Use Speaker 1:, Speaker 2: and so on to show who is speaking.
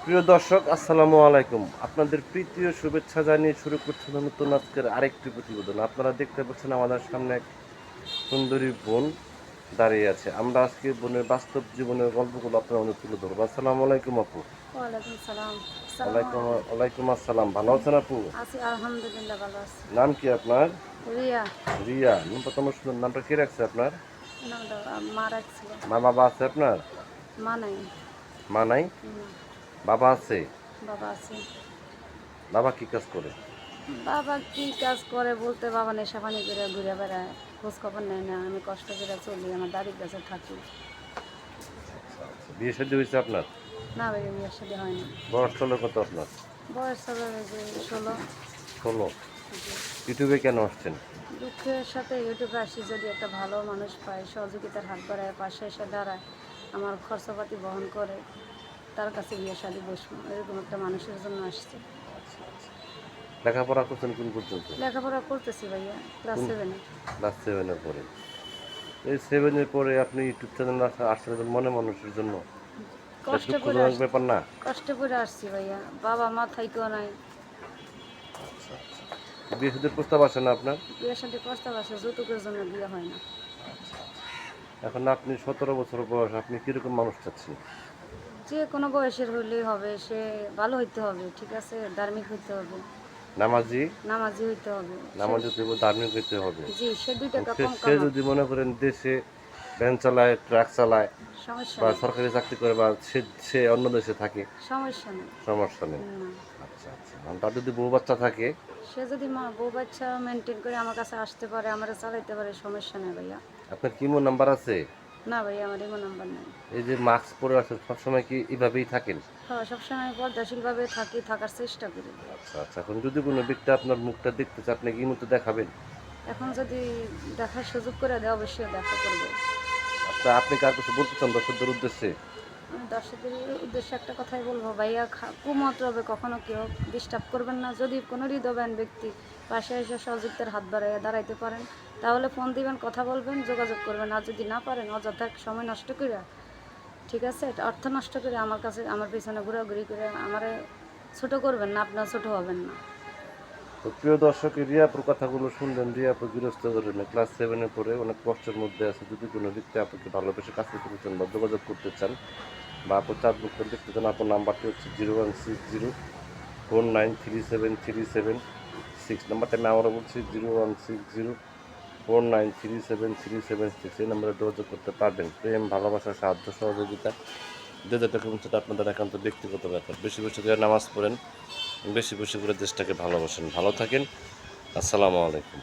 Speaker 1: প্রিয় দর্শক, আসসালামু আলাইকুম। আপনাদের প্রীতীয় শুভেচ্ছা জানিয়ে শুরু করছি নতুন আজকের আরেকটি প্রতিবেদন। আপনারা দেখতে পাচ্ছেন আমাদের সামনে এক সুন্দরী বোন দাঁড়িয়ে আছে। আমরা আজকে বোনের বাস্তব জীবনের গল্পগুলো আপনার মধ্যে তুলে ধরবো। আসসালামু আলাইকুম আপু।
Speaker 2: ওয়ালাইকুম সালাম। আসসালামু
Speaker 1: ওয়ালাইকুম
Speaker 2: আলাইকুম।
Speaker 1: ওয়ালাইকুম আসসালাম। ভালো আছেন আপু?
Speaker 2: আছি আলহামদুলিল্লাহ, ভালো আছি।
Speaker 1: নাম কি আপনার?
Speaker 2: রিয়া।
Speaker 1: রিয়া। নামটা তোমার সুন্দর। নামটা কে রাখছে আপনার?
Speaker 2: নামটা মা রাখছিল।
Speaker 1: মা বাবা আছে আপনার?
Speaker 2: মা নাই।
Speaker 1: মা নাই?
Speaker 2: না,
Speaker 1: বাবা আছে?
Speaker 2: বাবা আছে।
Speaker 1: বাবা কি কাজ করে?
Speaker 2: বাবা কি কাজ করে বলতে, বাবা নেশা পানি করে ঘুরে বেড়ায়, খোঁজ খবর নেয় না। আমি কষ্ট করে চলি, আমার দাদির কাছে থাকি।
Speaker 1: বিয়ে শাদী হয়েছে আপনার?
Speaker 2: না ভাই, বিয়ের সাথে হয় না।
Speaker 1: বয়স হলো কত আপনার?
Speaker 2: বয়স হবে যে 16।
Speaker 1: 16। ইউটিউবে কেন আসছেন?
Speaker 2: দুঃখের সাথে ইউটিউবে আসি, যদি একটা ভালো মানুষ পায়, সহযোগিতার হাত বাড়ায়, পাশে এসে দাঁড়ায়, আমার খরচাপাতি বহন করে, তার কাছে বিয়ে শাদি বসবো, এরকম একটা মানুষের জন্য আসছে।
Speaker 1: লেখাপড়া করছেন কোন পর্যন্ত?
Speaker 2: লেখাপড়া করতেছি ভাইয়া, ক্লাস
Speaker 1: কোন
Speaker 2: 7-এ।
Speaker 1: ক্লাস 7-এ পড়ে? এই 7-এর পরে আপনি ইউটিউব চ্যানেল আসলে মনে মানুষের জন্য এটা
Speaker 2: কষ্টে পড়ে
Speaker 1: দুঃখজনক
Speaker 2: আসছি,
Speaker 1: ব্যাপার না?
Speaker 2: কষ্টে পড়ে আসছি ভাইয়া, বাবা মা থাইকেও নাই।
Speaker 1: আচ্ছা আচ্ছা। বিয়ে শাদীর প্রস্তাব আসে না আপনার?
Speaker 2: বিয়ের সাথে প্রস্তাব আছে, যৌতুকের জন্য বিয়ে হয় না।
Speaker 1: এখন আপনি 17 বছর বয়স, আপনি কিরকম মানুষ চাচ্ছেন?
Speaker 2: যে কোনো বয়সের হইলেই হবে, সে ভালো হইতে হবে, ঠিক আছে, ধার্মিক হইতে হবে,
Speaker 1: নামাজি?
Speaker 2: নামাজি হইতে হবে, সে
Speaker 1: নামাজি হতে হবে, ধার্মিক হতে হবে।
Speaker 2: জি, সে 2
Speaker 1: এবং
Speaker 2: টাকা
Speaker 1: সে
Speaker 2: কম
Speaker 1: সে
Speaker 2: কামাক।
Speaker 1: যদি মনে করেন দেশে ভ্যান চালায়, ট্রাক চালায়
Speaker 2: সমস্যা
Speaker 1: বা
Speaker 2: নেই,
Speaker 1: সরকারি চাকরি করে বা সে সে অন্য দেশে থাকে,
Speaker 2: সমস্যা নেই।
Speaker 1: সমস্যা নেই।
Speaker 2: না,
Speaker 1: আচ্ছা আচ্ছা। আর তার যদি বউ বাচ্চা থাকে?
Speaker 2: সে যদি মা বউ বাচ্চা মেনটেন করে আমার কাছে আসতে পারে, আমার চালাইতে পারে, সমস্যা নেই ভাইয়া।
Speaker 1: আপনার কিমো নাম্বার আছে?
Speaker 2: না ভাইয়া, আমার এমন নাম্বার নেই।
Speaker 1: এই যে মাস্ক পরে আছেন সবসময় কি এইভাবেই থাকেন?
Speaker 2: হ্যাঁ, সবসময় আমি পর্দাশীলভাবে থাকি, থাকার চেষ্টা করি।
Speaker 1: আচ্ছা আচ্ছা। এখন যদি কোনো ব্যক্তি আপনার মুখটা দেখতে চায়, আপনি কি মুহূর্তে দেখাবেন?
Speaker 2: এখন যদি দেখার সুযোগ করে দেয়, অবশ্যই দেখা করবো।
Speaker 1: আচ্ছা, আপনি কার কাছে বলতে চান দর্শকদের উদ্দেশ্যে?
Speaker 2: আমি দর্শকদের উদ্দেশ্যে একটা কথাই বলবো ভাইয়া, কুমতলবে কখনো কেউ ডিস্টার্ব করবেন না। যদি কোনো হৃদয়বান ব্যক্তি পাশে এসে সহযোগিতার হাত বাড়াইয়া দাঁড়াইতে পারেন, তাহলে ফোন দিবেন, কথা বলবেন, যোগাযোগ করবেন। আর যদি না পারেন, অযথা সময় নষ্ট করে, ঠিক আছে, অর্থ নষ্ট করে আমার কাছে, আমার পিছনে ঘোরাঘুরি করে আমারে ছোট করবেন না, আপনার ছোট হবেন না।
Speaker 1: তো প্রিয় দর্শক, এই রিয়াপুর কথাগুলো শুনলেন। রিয়াপুর গৃহস্থ করেন, ক্লাস 7-এ পড়ে অনেক কষ্টের মধ্যে আছে। যদি কোনো ব্যক্তি আপনাকে ভালোবেসে কাজ করতে চান বা যোগাযোগ করতে চান বা আপনার চাঁদ মুখটা দেখতে চান, আপনার নাম্বারটি হচ্ছে 0160493737 6। নাম্বারটা আমি আবারও বলছি, 0160493737 এই নাম্বারে যোগাযোগ করতে পারবেন। প্রেম, ভালোবাসা, সাহায্য, সহযোগিতা যে যেটা করবেন সেটা আপনাদের একান্ত ব্যক্তিগত ব্যাপার। বেশি বেশি করে নামাজ পড়েন, বেশি বেশি করে দেশটাকে ভালোবাসেন। ভালো থাকেন। আসসালামু আলাইকুম।